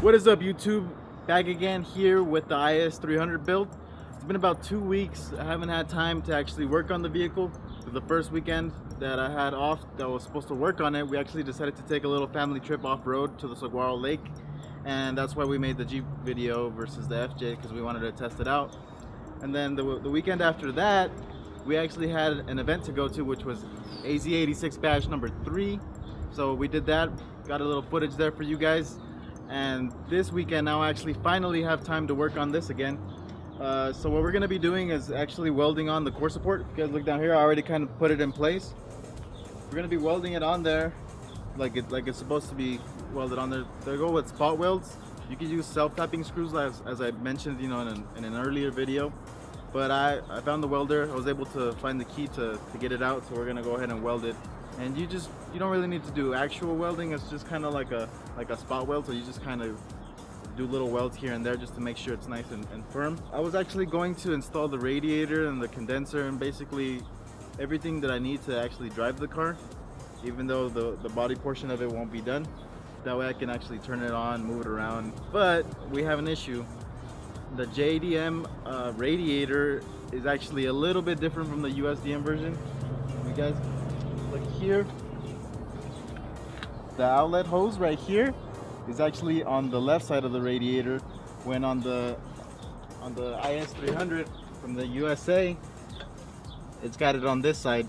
What is up, YouTube? Back again here with the IS300 build. It's been about 2 weeks. I haven't had time to actually work on the vehicle. For the first weekend that I had off that was supposed to work on it, we actually decided to take a little family trip off-road to the Saguaro Lake, and that's why we made the Jeep video versus the FJ, because we wanted to test it out. And then the weekend after that, we actually had an event to go to, which was AZ86 badge number 3. So we did that, got a little footage there for you guys. And this weekend now I actually finally have time to work on this again. So what we're going to be doing is actually welding on the core support. If you guys look down here, I already kind of put it in place. We're going to be welding it on there like it's supposed to be welded on there. They go with spot welds. You can use self-tapping screws as I mentioned, in an earlier video. But I found the welder. I was able to find the key to get it out, so we're going to go ahead and weld it. And you don't really need to do actual welding. It's just kind of like a spot weld, so you just kind of do little welds here and there just to make sure it's nice and firm. I was actually going to install the radiator and the condenser and basically everything that I need to actually drive the car, even though the body portion of it won't be done. That way I can actually turn it on, move it around. But we have an issue. The JDM radiator is actually a little bit different from the USDM version. You guys look here, the outlet hose right here is actually on the left side of the radiator, when on the IS300 from the USA, it's got it on this side.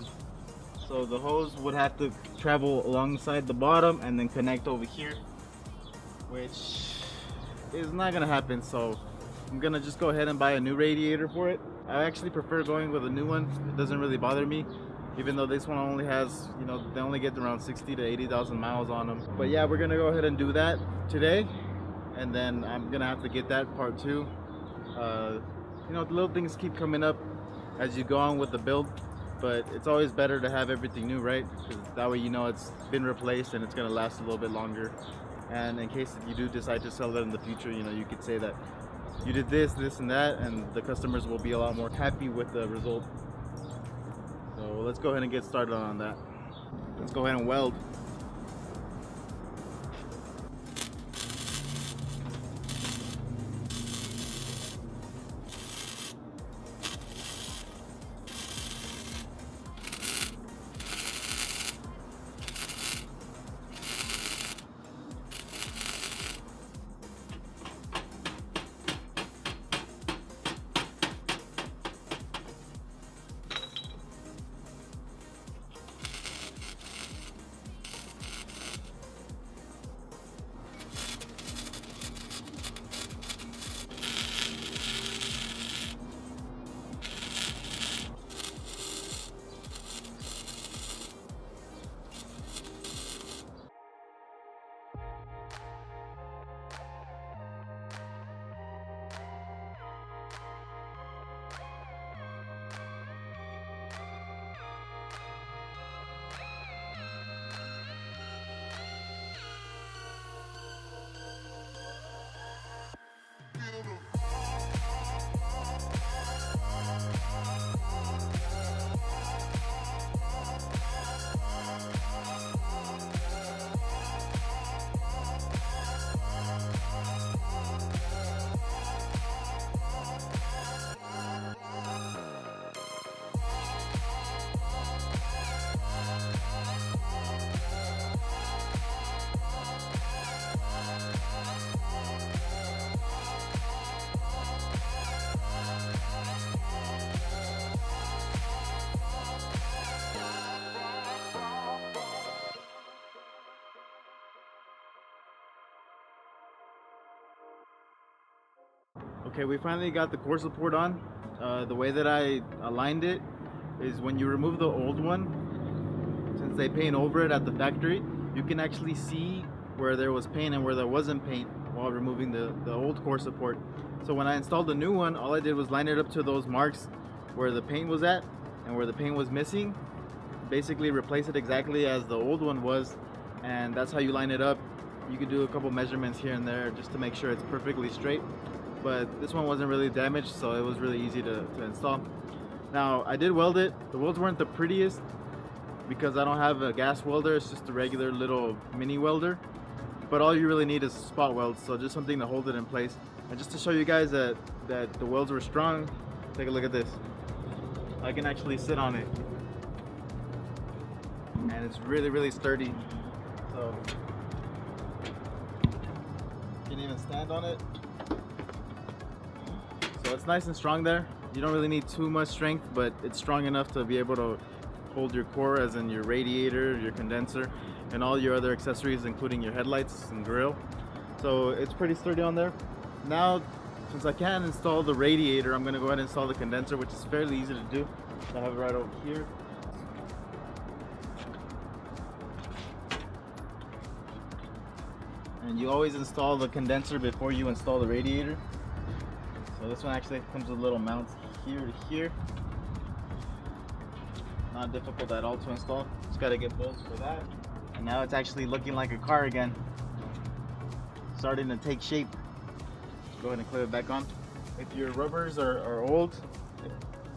So the hose would have to travel alongside the bottom and then connect over here, which is not gonna happen. So I'm gonna just go ahead and buy a new radiator for it. I actually prefer going with a new one. It doesn't really bother me, even though this one only has, they only get around 60 to 80,000 miles on them. But yeah, we're gonna go ahead and do that today, and then I'm gonna have to get that part too. Little things keep coming up as you go on with the build, but it's always better to have everything new, right? Because that way it's been replaced and it's gonna last a little bit longer. And in case you do decide to sell that in the future, you could say that you did this, and that, and the customers will be a lot more happy with the result. So let's go ahead and get started on that. Let's go ahead and weld. Okay, we finally got the core support on. The way that I aligned it is when you remove the old one, since they paint over it at the factory, you can actually see where there was paint and where there wasn't paint while removing the old core support. So when I installed the new one, all I did was line it up to those marks where the paint was at and where the paint was missing. Basically replace it exactly as the old one was, and that's how you line it up. You can do a couple measurements here and there just to make sure it's perfectly straight. But this one wasn't really damaged, so it was really easy to install. Now, I did weld it. The welds weren't the prettiest because I don't have a gas welder. It's just a regular little mini welder. but all you really need is spot welds, so just something to hold it in place. And just to show you guys that the welds were strong, take a look at this. I can actually sit on it, and it's really sturdy. So you can even stand on it. So it's nice and strong there. You don't really need too much strength, but it's strong enough to be able to hold your core, as in your radiator, your condenser, and all your other accessories, including your headlights and grill. So it's pretty sturdy on there. Now, since I can't install the radiator, I'm going to go ahead and install the condenser, which is fairly easy to do. I have it right over here. And you always install the condenser before you install the radiator. So this one actually comes with little mounts here to here. Not difficult at all to install. Just got to get bolts for that. And now it's actually looking like a car again. Starting to take shape. Go ahead and clip it back on. If your rubbers are old,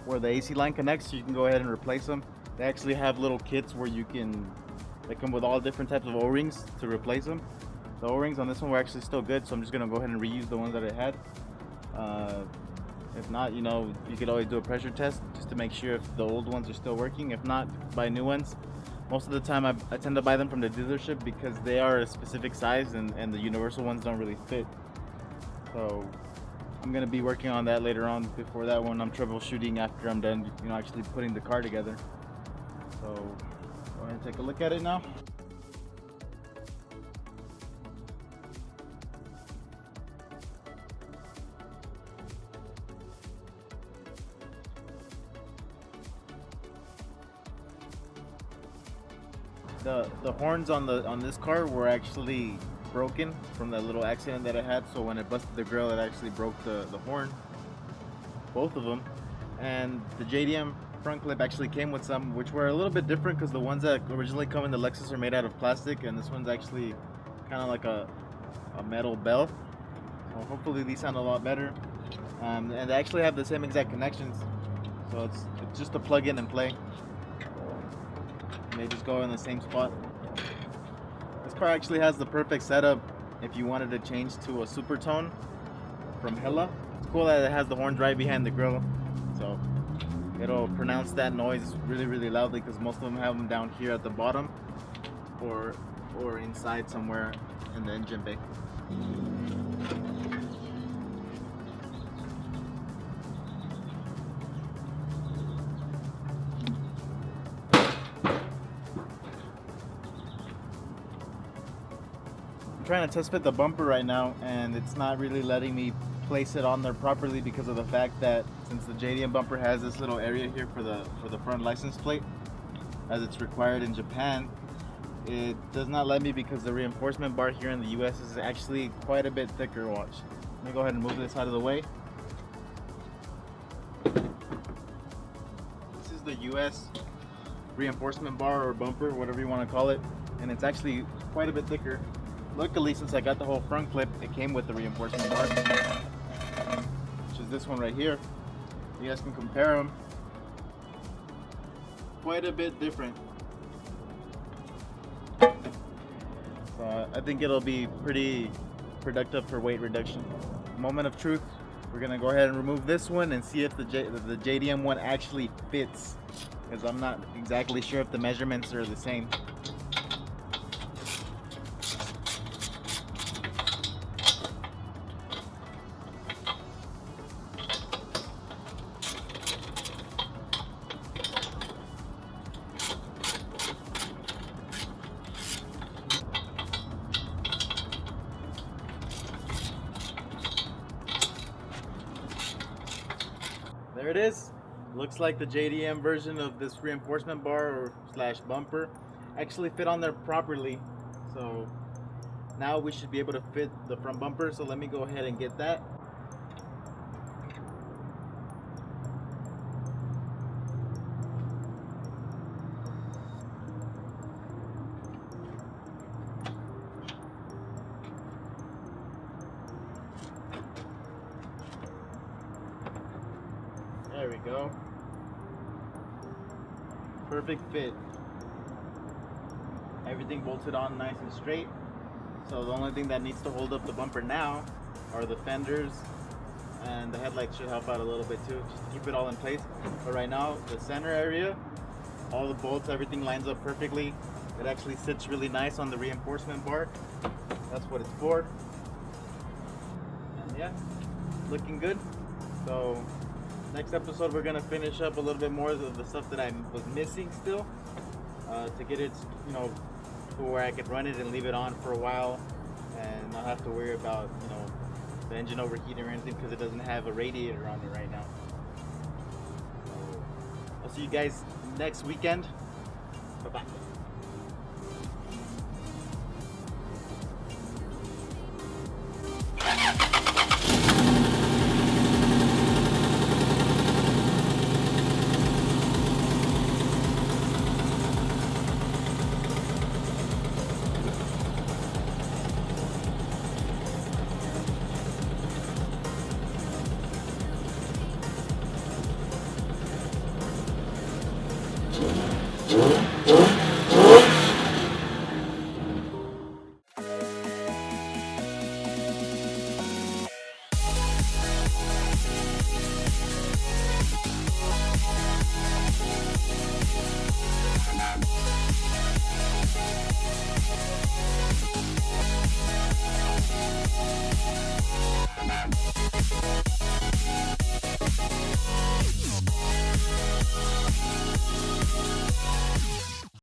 where the AC line connects, you can go ahead and replace them. They actually have little kits where they come with all different types of O-rings to replace them. The O-rings on this one were actually still good, so I'm just gonna go ahead and reuse the ones that I had. If not, you could always do a pressure test just to make sure if the old ones are still working. If not, buy new ones. Most of the time I tend to buy them from the dealership because they are a specific size, and the universal ones don't really fit. So I'm gonna be working on that later on. Before that one, I'm troubleshooting after I'm done, actually putting the car together. So go ahead and take a look at it now. The horns on this car were actually broken from that little accident that I had. So when it busted the grill, it actually broke the horn, both of them. And the JDM front clip actually came with some, which were a little bit different because the ones that originally come in the Lexus are made out of plastic, and this one's actually kind of like a metal bell. So hopefully these sound a lot better. And they actually have the same exact connections, so it's just a plug in and play. They just go in the same spot. This car actually has the perfect setup if you wanted to change to a super tone from Hella. It's cool that it has the horns right behind the grill, so it'll pronounce that noise really loudly, because most of them have them down here at the bottom or inside somewhere in the engine bay. I'm trying to test fit the bumper right now, and it's not really letting me place it on there properly because of the fact that since the JDM bumper has this little area here for the front license plate, as it's required in Japan, it does not let me because the reinforcement bar here in the US is actually quite a bit thicker. Watch. Let me go ahead and move this out of the way. This is the US reinforcement bar or bumper, whatever you want to call it, and it's actually quite a bit thicker. Luckily, since I got the whole front clip, it came with the reinforcement bar, which is this one right here. You guys can compare them. Quite a bit different. So I think it'll be pretty productive for weight reduction. Moment of truth. We're gonna go ahead and remove this one and see if the JDM one actually fits, because I'm not exactly sure if the measurements are the same. There it is. Looks like the JDM version of this reinforcement bar or slash bumper actually fit on there properly. So now we should be able to fit the front bumper. So let me go ahead and get that. There we go. Perfect fit. Everything bolted on nice and straight. So the only thing that needs to hold up the bumper now are the fenders, and the headlights should help out a little bit too, just to keep it all in place. But right now, the center area, all the bolts, everything lines up perfectly. It actually sits really nice on the reinforcement bar. That's what it's for. And yeah, looking good. So next episode, we're gonna finish up a little bit more of the stuff that I was missing still, to get it, you know, to where I could run it and leave it on for a while and not have to worry about, you know, the engine overheating or anything, because it doesn't have a radiator on it right now. So I'll see you guys next weekend. Bye bye.